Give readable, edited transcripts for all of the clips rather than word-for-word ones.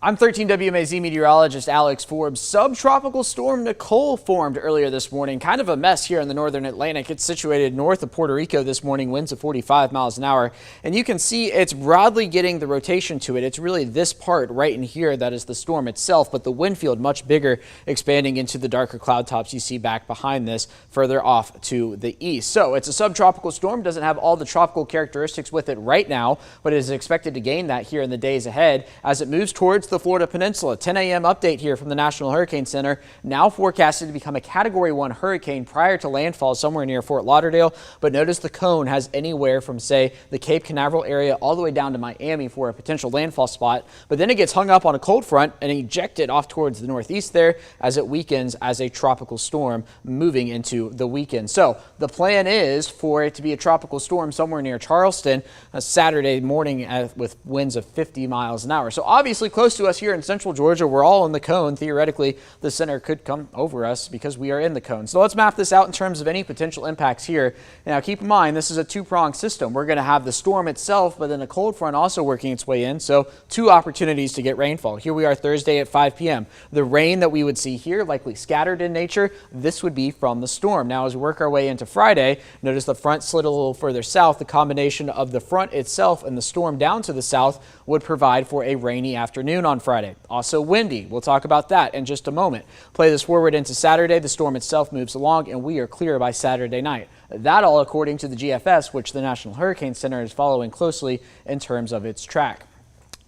I'm 13 WMAZ meteorologist Alex Forbes. Subtropical Storm Nicole formed earlier this morning. Kind of a mess here in the northern Atlantic. It's situated north of Puerto Rico this morning, winds of 45 miles an hour. And you can see it's broadly getting the rotation to it. It's really this part right in here that is the storm itself, but the wind field much bigger, expanding into the darker cloud tops you see back behind this, further off to the east. So it's a subtropical storm, doesn't have all the tropical characteristics with it right now, but it is expected to gain that here in the days ahead as it moves towards the Florida Peninsula. 10 a.m. update here from the National Hurricane Center. Now forecasted to become a Category 1 hurricane prior to landfall somewhere near Fort Lauderdale. But notice the cone has anywhere from, say, the Cape Canaveral area all the way down to Miami for a potential landfall spot. But then it gets hung up on a cold front and ejected off towards the northeast there as it weakens as a tropical storm moving into the weekend. So the plan is for it to be a tropical storm somewhere near Charleston Saturday morning with winds of 50 miles an hour. So obviously close to us here in central Georgia. We're all in the cone. Theoretically, the center could come over us because we are in the cone. So let's map this out in terms of any potential impacts here. Now keep in mind, this is a two-pronged system. We're going to have the storm itself, but then a cold front also working its way in. So two opportunities to get rainfall. Here we are Thursday at 5 p.m. The rain that we would see here, likely scattered in nature, this would be from the storm. Now as we work our way into Friday, notice the front slid a little further south. The combination of the front itself and the storm down to the south would provide for a rainy afternoon on Friday. Also windy. We'll talk about that in just a moment. Play this forward into Saturday. The storm itself moves along and we are clear by Saturday night. That all according to the GFS, which the National Hurricane Center is following closely in terms of its track.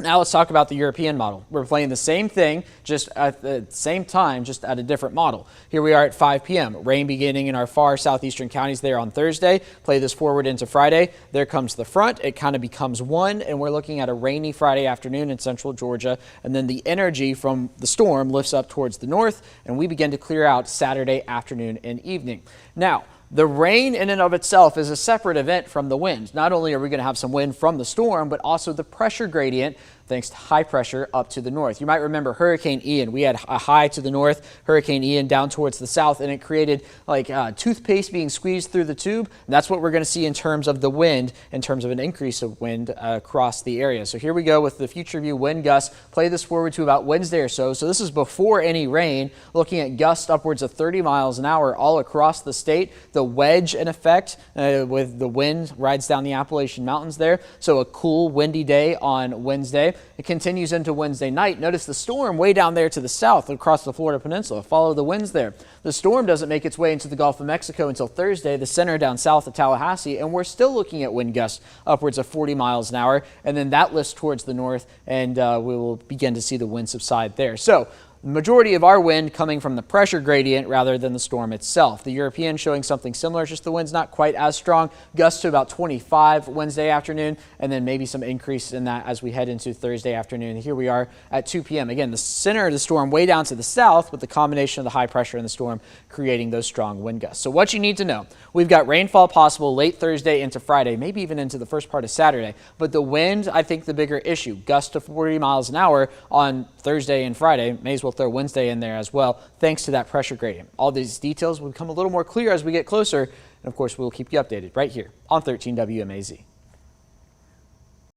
Now let's talk about the European model. We're playing the same thing, just at the same time, just at a different model. Here we are at 5 p.m. Rain beginning in our far southeastern counties there on Thursday. Play this forward into Friday. There comes the front. It kind of becomes one, and we're looking at a rainy Friday afternoon in central Georgia. And then the energy from the storm lifts up towards the north, and we begin to clear out Saturday afternoon and evening. Now, the rain in and of itself is a separate event from the wind. Not only are we going to have some wind from the storm, but also the pressure gradient thanks to high pressure up to the north. You might remember Hurricane Ian. We had a high to the north, Hurricane Ian down towards the south, and it created like toothpaste being squeezed through the tube. And that's what we're going to see in terms of the wind, in terms of an increase of wind across the area. So here we go with the future view wind gusts. Play this forward to about Wednesday or so. So this is before any rain, looking at gusts upwards of 30 miles an hour all across the state. The wedge in effect with the wind rides down the Appalachian Mountains there. So a cool windy day on Wednesday. It continues into Wednesday night. Notice the storm way down there to the south across the Florida Peninsula. Follow the winds there. The storm doesn't make its way into the Gulf of Mexico until Thursday, the center down south of Tallahassee, and we're still looking at wind gusts upwards of 40 miles an hour. And then that lifts towards the north, and we will begin to see the wind subside there. So the majority of our wind coming from the pressure gradient rather than the storm itself. The European showing something similar, just the wind's not quite as strong. Gusts to about 25 Wednesday afternoon, and then maybe some increase in that as we head into Thursday afternoon. Here we are at 2 p.m. Again, the center of the storm way down to the south with the combination of the high pressure and the storm creating those strong wind gusts. So what you need to know, we've got rainfall possible late Thursday into Friday, maybe even into the first part of Saturday. But the wind, I think the bigger issue, gusts to 40 miles an hour on Thursday and Friday. May as well throw Wednesday in there as well, thanks to that pressure gradient. All these details will become a little more clear as we get closer. And of course, we'll keep you updated right here on 13 WMAZ.